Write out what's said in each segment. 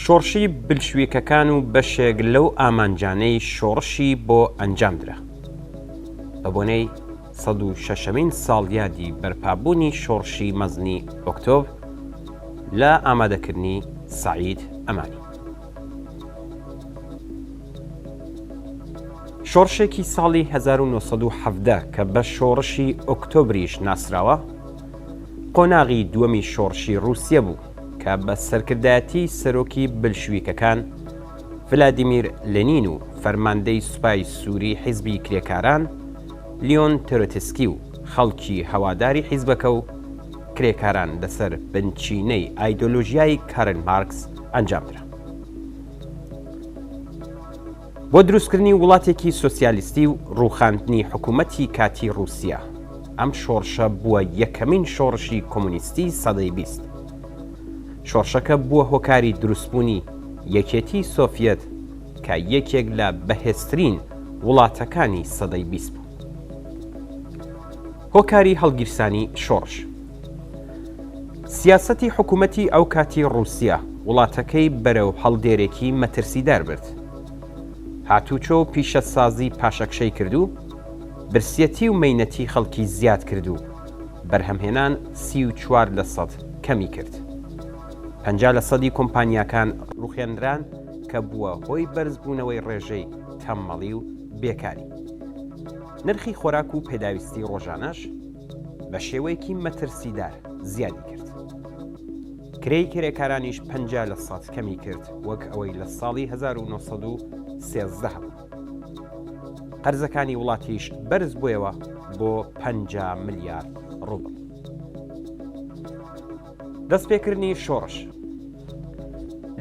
شۆڕشی بلشویکەکان و بەشێک لەو ئامانجانەی شۆڕشی بۆ ئەنجامدرا بە بۆنەی 106مین ساڵیادی بەرپابوونی شۆڕشی مەزنی ئۆکتۆبر لە ئامادەکردنی سەعید ئەمانی. شۆڕشێکی ساڵی 1970 کە بە شۆڕشی ئۆکتۆبریش ناسراوە، قۆناغی دووەمی شۆڕشی رووسیە بوو کە بە سەرکردایەتی سەرۆکی بلشویکەکان ڤلادیمیر لێنین و فەرماندەی سوپای سووری حیزبی کرێکاران لیۆن ترۆتسکی و خەڵکی هەواداری حیزبەکە و کرێکاران لەسەر بنچینەی ئایدۆلۆژیای کارل مارکس ئەنجامدرا. بۆ دروستکردنی وڵاتێکی سۆسیالیستی و ڕووخاندنی حکوومەتی کاتی رووسیا، ئەم شۆڕشە بووە یەکەمین شۆڕشی کۆمونیستی سەدەی 20. شۆڕشەکە بووە هۆکاری دروستبوونی یەکێتی سۆڤیەت کە یەکێک لە بەهێزترین وڵاتەکانی سەدەی 20 بوو. هۆکاری هەڵگیرسانی شۆڕش. سیاسەتی حکوومەتی ئەو کاتی رووسیا وڵاتەکەی بەرەو هەڵدێرێکی مەترسیدار برد. هاتوچۆ و پیشەسازی پاشەکشەی کرد و برسیەتی و مەینەتی خەڵکی زیاد کرد و بەرهەمهێنان 34% کەمی کرد. 50% کۆمپانیاکان ڕوخێنران کە بووە هۆی بەرزبوونەوەی ڕێژەی تەممەڵی و بێکاری. نرخی خۆراک و پێداویستی ڕۆژانەش بە شێوەیەکی مەترسیدار زیادی کرد. کرێی کرێکارانیش 50% کەمی کرد وەک ئەوەی لە ساڵی 1913 بوو. قەرزەکانی وڵاتیش بەرز بوویەوە بۆ 50 ملیارد ڕوبڵ. دەستپێکردنی شۆڕش.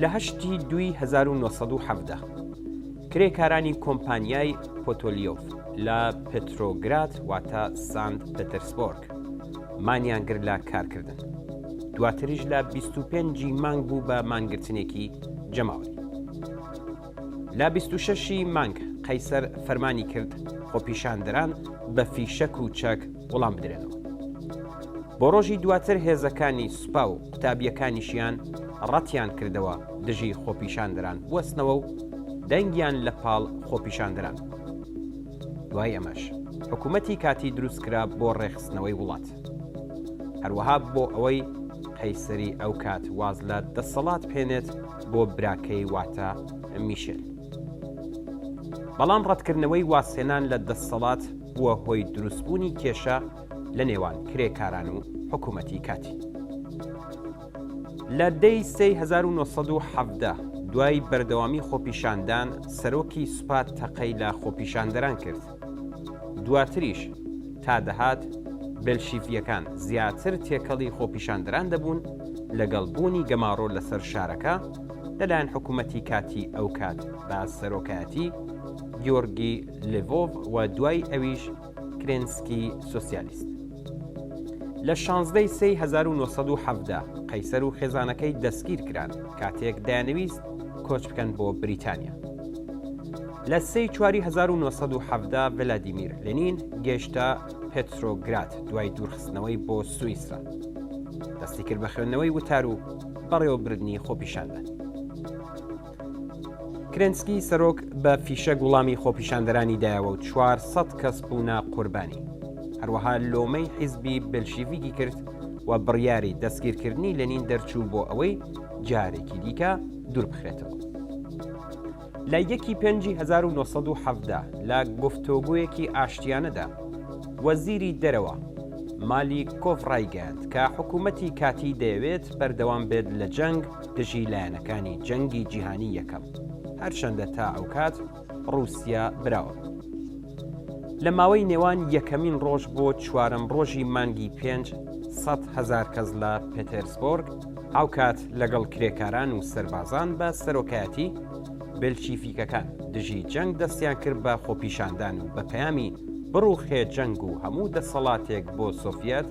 لە 8 دوای 1970 کرێکارانی کۆمپانیای پۆتۆلیۆف لە پێترۆگراد واتە سانت پێترسبۆرگ مانیان کرد لە کارکردن. دواتریش لە 25 مانگ بوو بە مانگرتنێکی جەماوەری. لە 26 مانگ قەیسەر فەرمانی کرد خۆپیشاندەران بە فیشەک و چەک وەڵام بدرێنەوە. بۆ ڕۆژی دواتر هێزەکانی سوپا و قوتابیەکانیشیان ڕەتیان کردەوە دژی خۆپیشاندەران وەستنەوە و دەنگیان لە پاڵ خۆپیشاندەران. دوای ئەمەش حکوومەتی کاتی دروستکرا بۆ ڕێخستنەوەی وڵات، هەروەها بۆ ئەوەی قەیسەری ئەو کات واز لە دەسەڵات بهێنێت بۆ براکەی واتە میشێل. بەڵام ڕەتکردنەوەی واسێنان لە دەسەڵات بووە هۆی دروستبوونی کێشە لە نێوان کرێکاران و حکوومەتی کاتی. لە دەی 1970 دوای بەردەوامی خۆپیشاندان سەرۆکی سوپا تەقەی لە خۆپیشاندەران کرد. دواتریش تا دەهات بێلشیڤیەکان زیاتر تێکەڵی خۆپیشاندەران دەبوون لەگەڵ بوونی گەماڕۆ لەسەر شارەکە لەلایەن حکوومەتی کاتی ئەو کات بە سەرۆکایەتی گیۆرگی لێڤۆڤ و دوای ئەویش کرێنسکی سۆسیالیست. لە 16 سەی 1970 قەیسەر و خێزانەکەی دەستگیر کران کاتێک دەیانەویست کۆچ بکەن بۆ بریتانیا. لە 3 1970 ڤلادیمیر لێنین گەیشتە پێترۆگراد دوای دوورخستنەوەی بۆ سوئیسرا. دەستی کرد بە خوێندنەوەی وتار و بەڕێوەبردننی خۆپیشاندان. کرێنسکی سەرۆک بە فیشە گوڵامی خۆپیشاندەرانی دایەوە و 400 کەس بوونە قوربانی. هەروەها لۆمەی حیزبی بلشیڤیکی کرد و بڕیاری دەستگیرکردنی لێنین دەرچوو بۆ ئەوەی جارێکی دیکە دوور بخرێتەوە. لە 1/5/1970 لە گفتۆگویەکی ئاشتیانەدا وەزیری دەرەوە مالی کۆڤ ڕایگەیاند کە حکوومەتی کاتی دەیەوێت بەردەوام بێت لە جەنگ دژی لایەنەکانی جەنگی جیهانی یەکەم، هەرچەندە تا ئەو کات رووسیا براوە. لە ماوەی نێوان یەکەمین ڕۆژ بۆ 4م ڕۆژی مانگی 500,000 کەس لە پێترسبۆرگ هاوکات لەگەڵ کرێکاران و سەربازان بە سەرۆکایەتی بێلشیڤیکەکان دژی جەنگ دەستیان کرد بە خۆپیشاندان و بە پەیامی بڕوخێ جەنگ و هەموو دەسەڵاتێک بۆ سۆڤیەت.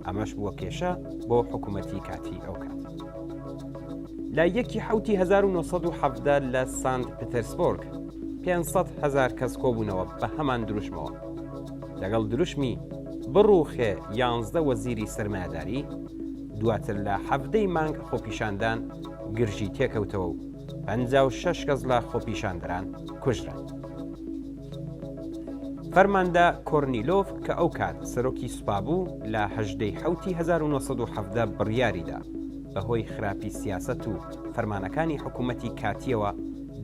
ئەمەش بووە کێشە بۆ حکوومەتی کاتی ئەو کات. لە 1/7/1970 لە سانت پێترسبۆرگ 500,000 کەس کۆبوونەوە بە هەمان دروشمەوە. لەگەڵ دروشمی بڕوخێ 11 وەزیری سەرمایهداری دواتر لە 17 مانگ خۆپیشاندان گرژی تێکەوتەوە و 56 کەس لە خۆپیشاندەران کوژران. فەرماندا کۆرنیلۆف کە ئەو کات سەرۆکی سوپا بوو لە 1970 بڕیاریدا بەهۆی خراپی سیاسەت و فەرمانەکانی حکوومەتی کاتیەوە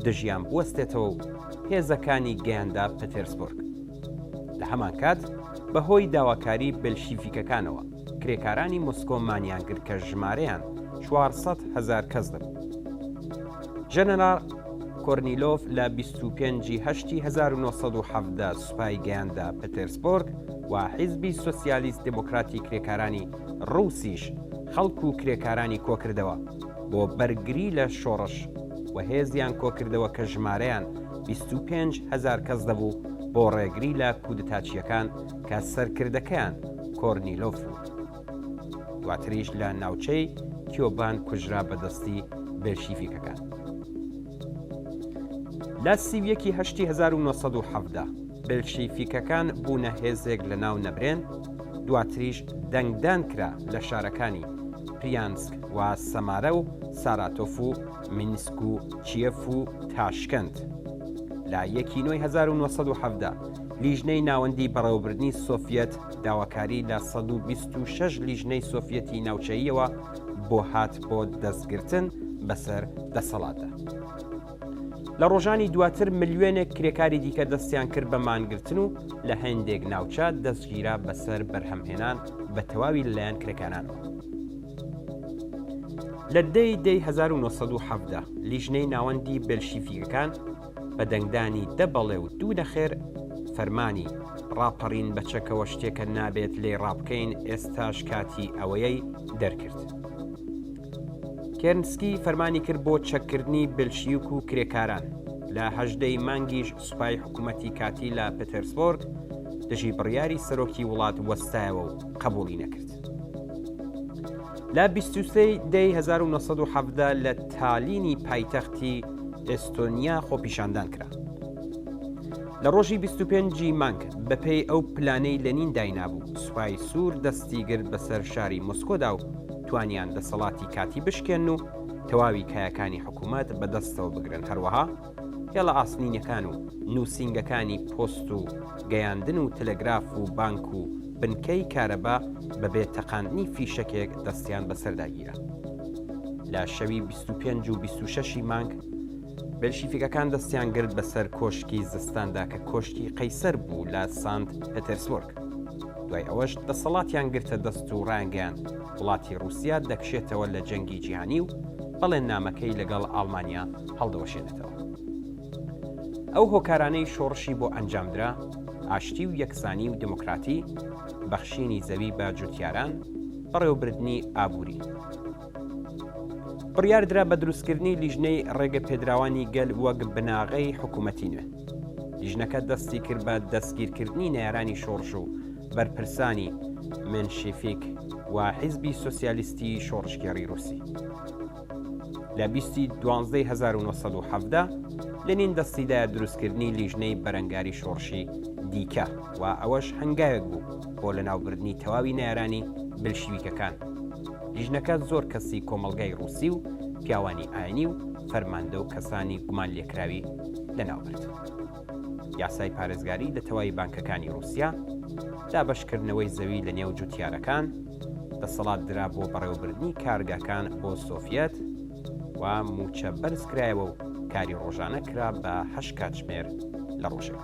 دژیان بوەستێتەوە و هێزەکانی گەیاندا پێتێرسبورگ. لە هەمان کات بەهۆی داواکاری بلشیڤیکەکانەوە کرێکارانی مۆسکۆ مانیانگرت کە ژمارەیان 400,000 کەس دەبوو. ژەنەرال کۆرنیلۆف لە 25/8/1970 سوپای گەیاندا پێتێرسبورگ و حیزبی سۆسیالیست دموکراتی کرێکارانی ڕووسیش خەڵک و کرێکارانی کۆکردەوە بۆ بەرگری لە شۆڕش و هێزیان کۆکردەوە کە ژمارەیان 25,000 کەس دەبوو بۆ ڕێگری لە کودتاچیەکان کە سەرکردەکەیان کۆرنیلۆف بوو. دواتریش لە ناوچەی کیۆبان کوژرا بەدەستی بلشیڤیکەکان. لە 31/8/1970 بلشیڤیکەکان بوونە هێزێک لە ناو نەبرێن، دواتریش دەنگدان کرا لە شارەکانی پریانسک و سەمارە و ساراتۆف و مینسک و چیەف و تاشکەند. لە 1/9/1970 لیژنەی ناوەندی بەڕێوەبردننی سۆڤیەت داواکاری لە 126 لیژنەی سۆڤیەتی ناوچەییەوە بۆ هات بۆ دەستگرتن بەسەر دەسەڵاتە. لە ڕۆژانی دواتر ملیۆنێک کرێکاری دیکە دەستیان کرد بە مانگرتن و لە هەندێک ناوچە دەستگیرا بەسەر بەرهەمهێنان بە تەواوی لەلایەن کرێکارانەوە. لە 1970 لیژنەی ناوەندی بلشیڤیکەکان بە دەنگدانی 10 بەڵێ و 2 نەخێر فەرمانی ڕاپەڕین بە چەکەوە شتێکە نابێت لێ ڕابکەین ئێستاش کاتی ئەوەیەی دەرکرد. کێرنسکی فەرمانی کرد بۆ چەککردنی بلشیوک و کرێکاران. لە 18 مانگیش سوپای حکوومەتی کاتی لە پێتێرسبورگ دژی بڕیاری سەرۆکی وڵات وەستایەوە و قبوڵی نەکرد. لە 23/1970 لە تالینی پایتەختی ئێستۆنیا خۆپیشاندان کرا. لە ڕۆژی 25 مانگ بەپێی ئەو پلانەی لەنین داینابوو سوپای سوور دەستی گرت بەسەر شاری مۆسکۆدا و توانیان دەسەڵاتی کاتی بشکێن و تەواوی کایەکانی حکوومەت بەدەستەوە بگرن. هەروەها هێڵە ئاسنینەکان و نووسینگەکانی پۆست و گەیاندن و تەلەگراف و بانک و بنکەی کارەبا بەبێ تەقاندنی فیشەکێک دەستیان بەسەرداگیرە. لە شەوی 25 و 26 مانگ بلشیڤیکەکان دەستیان گرت بەسەر کۆشکی زستاندا کە کۆشکی قەیسەر بوو لە سانت پێتێرسبورگ. دوای ئەوەش دەسەڵاتیان گرتە دەست و ڕانگەیان وڵاتی رووسیا دەکشێتەوە لە جەنگی جیهانی و بەڵێن نامەکەی لەگەڵ ئاڵمانیا هەڵدەوەشێنێتەوە. ئەو هۆکارانەی شۆڕشی بۆ ئەنجامدرا ئاشتی و یەکسانی و دموکراتی، بەخشینی زەوی بە جوتیاران، بەڕێوەبردننی ئابووری. بڕیاردرا بە دروستکردنی لیژنەی ڕێگە پێدراوانی گەل وەک بناغەی حکوومەتی نوێ. لیژنەکە دەستی کرد بە دەستگیرکردنی نێرانی شۆڕش و بەرپرسانی منشیفیک و حیزبی سۆسیالیستی شۆڕشگێڕی رووسی. لە 12/1970 لەنین دەستیدایە دروستکردنی لیژنەی بەرەنگاری شۆڕشی دیکە و ئەوەش هەنگاوێک بوو بۆ لەناوبردنی تەواوی نێرانی بلشیڤیکەکان. لیژنەکە زۆر کەسی کۆمەڵگای رووسی و پیاوانی ئاینی و فەرماندە و کەسانی گومان لێکراوی لەناوبرد. یاسای پارێزگاری لە تەواوی بانکەکانی رووسیا، دابەشکردنەوەی زەوی لە نێو جوتیارەکان، دەسەڵات درا بۆ بەڕێوەبردننی کارگاکان بۆ سۆڤیەت و موچە بەرز کرایەوە و کاری ڕۆژانە کرا بە 8 کاتژمێر لە ڕۆژێک.